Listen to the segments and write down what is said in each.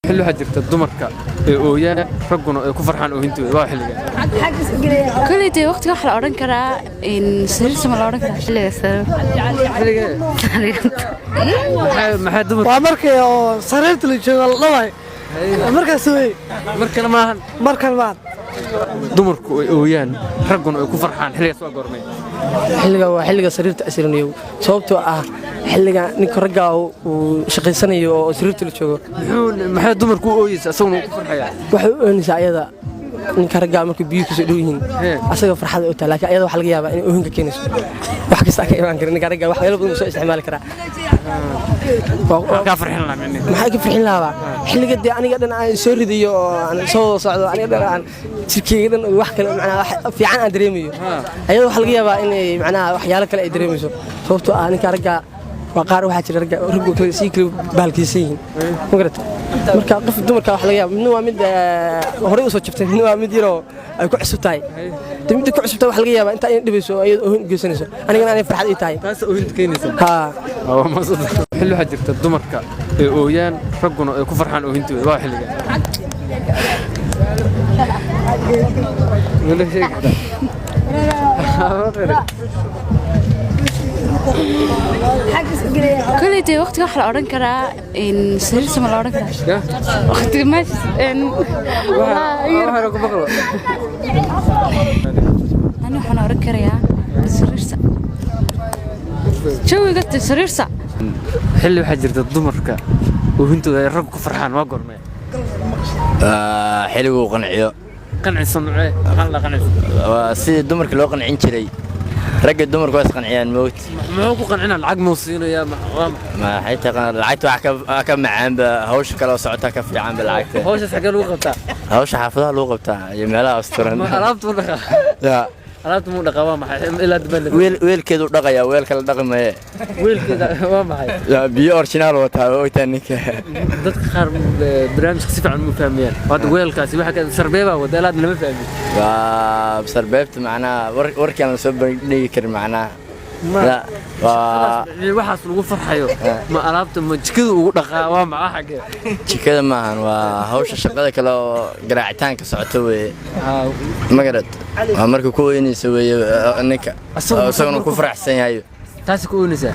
حلو حجرت الدمركا ooyaan raguna ay ku farxaan oohintooda waa xilliga كليتي وقت واحد أوران كرا إن سرير سما أوران كرا xilliga maxaa dumar waa markay oo sareerta la joogo labay markaas way markan ma dumarku ay ooyaan raguna ay ku farxaan xilligaas waa goormay waa xilliga sariirta asirnayo sababtoo ah xilliga ninka ragga uu shaqeysanayo oo sariirta la joogo maxaa dumarku ooyaysa asaguna ku farxaya waxay oonaysaa ayada ninka ragga markuu biyo ku soo dhow yihiin asaga farxad u tahay laakiin ayada waxa laga yaabaa in oohinka keenayso wax kasta ka iman kara ninka ragga wax yar badan soo isticmaali kara ka farxin la minni maxay ka farxin laaba xilliga aniga dhan aan soo ridayo aan soo socdo aniga dhan aan jirkeyga dhan wax kale macnaa fiican aan dareemayo ayada waxa laga yaabaa in macnaa waxyaalo kale ay dareemayso sababtoo ah ninka ragga وقار واحد جرى رجع كل شيء بالكيسين مقرت مركا قف دمركا wax laga yaab midna waa mid hore u soo jabtay midna waa mid yaro ay ku cusubtahay timid ku cusubtahay wax laga yaab inta ay dhibayso ay geysanayso anigana ay farxad ii tahay taas oo inta keenayso waa ma soo xillu xajirta dumarka ee ooyaan raguna ay ku farxaan oohintooda waa xilliga wala sheegta كليتي وقت واحد أوران كرا إن سرير سما أوران كرا وقت ما إن أنا حنا أوران كرا سرير سا شو قلت سرير سا حلو حجرت الضمركا وهنتو ربك فرحان ما قرمي حلو وقنعيو قنع صنعي قنع سيد الدمرك لو قنعين شري رجع الدمر كويس قنعيان موت ما هو قنعنا العقد موصينا يا ما حتى العقد كم عام هوش كلا صعدتها كف عام بالعقد هوش حق الوقت بتاع هوش حافظها الوقت بتاع يملا استرن ما عرفت ولا لا عرفت مو دقوا ما الا دبل ويل كده دقيا ويل كلا دقم ويل كده ما معي لا بي اوريجينال وتا ويتانك dadka qaar barnaamij si fiican u fahmiyaan wad weelkaasi waxa ka sarbeeba wadalaad lama fahmin waa sarbeebta macnaa warkan soo bandhigi kar macnaa لا waxaas lagu farxayo ma alaabta ma jikada ugu dhaqaa waa maxaa xagee jikada maahan waa hawsha shaqada kale oo garaacitaanka socoto weeye ma garad waa marka ku weynaysa weeye ninka asaguna ku faraxsan yahay taasi ku weynaysa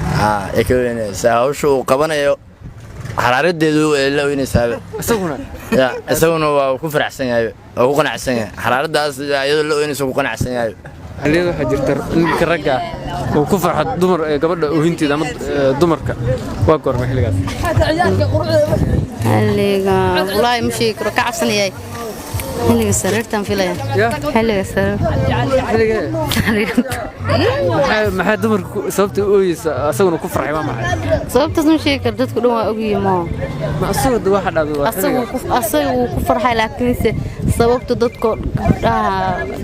ee ku weynaysa hawsha uu qabanayo xaraaradeedu la weynaysaa asaguna waa ku faraxsan yahay oo ku qanacsan yahay xaraaradaas iyadoo la weynaysa ku qanacsan yahay xilliga waxa jirta ninka ragga oo ku farxad dumar ee gabadha oohinteeda ama dumarka waa goorma xilligaas xilliga wallahi mashii karo ka cabsanayay xilliga sariirtan filaya xilliga maxaa dumarku sababta ooyaysa asaguna ku farxay waa maxay sababtaas mashii karo dadku dhan waa ogyihiin ma asagoo waxa dhacdo asagu ku farxay laakiin sababta dadku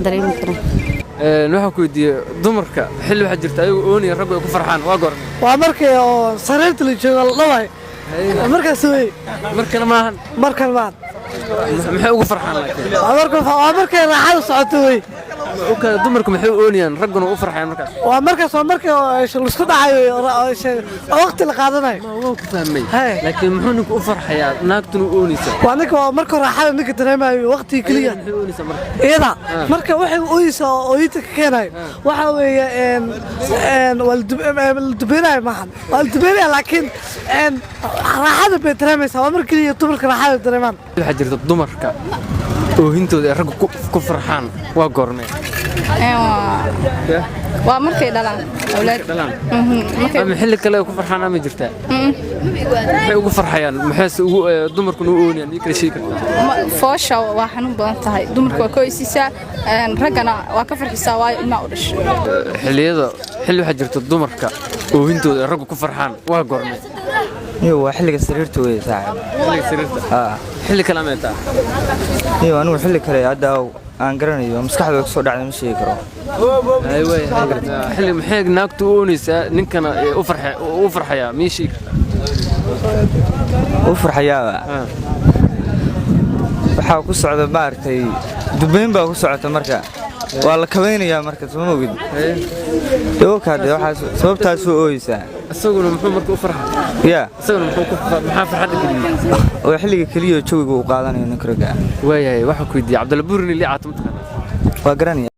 dareemi kara waxaan ku weydiiyey dumarka xilli waxa jirta ayagu oonaya raggu ay ku farxaan waa goorma waa markay oo sareerta la joogo labay markaas way markan maahan maxay ugu farxaan laakiin waa markay raaxada socoto way dumarku maxay oonayaan ragguna u farxayaan markaas waa markaas la isku dhacayo waqti la qaadanayo waa ku fahmay laakiin muxuu ninku u farxayaa naagtuna u oonaysa waa ninka marka raaxada ninka dareemayo waqti kaliya iyada marka waxay ooyaysaa oo ooyinta ka keenayo waxa weeye waldubeenayo maahan waldubeenaya laakiin raaxada bay dareemaysaa waa mar kaliya dumarka raaxada dareemaan waxaa jirta dumarka oohintooda ay raggu ku farxaan waa goormee waa markay dhalaan awlaad ama xilli kale ku farxaan ama jirtaa maxay ugu farxayaan maxayse ugu dumarkuna u oonayaan iyo kala sheegi kartaa foosha waa xanuun badan tahay dumarku waa ka oysiisaa raggana waa ka farxisaa waayo ilmaa u dhasho xilli waxaa jirta dumarka oohintooda ay raggu ku farxaan waa goormee waa xilliga sariirta weeye saaxiib xilliga sariirta xilli kale ma taa anigu xilli kale hadda aan garanayo maskaxda ku soo dhacday ma sheegi karo xilli maxay naagtu u oonaysaa ninkana u farxayaa ma sheegi kartaa u farxayaa waxaa ku socda maartay dubayn baa ku socota marka waa la kabaynayaa marka soo moogid dawkaade waxa sababtaas oo ooyisa isaguna muxuu markuu farxay isaguna muxuu maxaa farxad geliyay oo xilliga kaliya jawiga uu qaadanayo ninka raga waayahay waxa ku weydiiyay Cabdalla Buurni li caatumta waa garanaya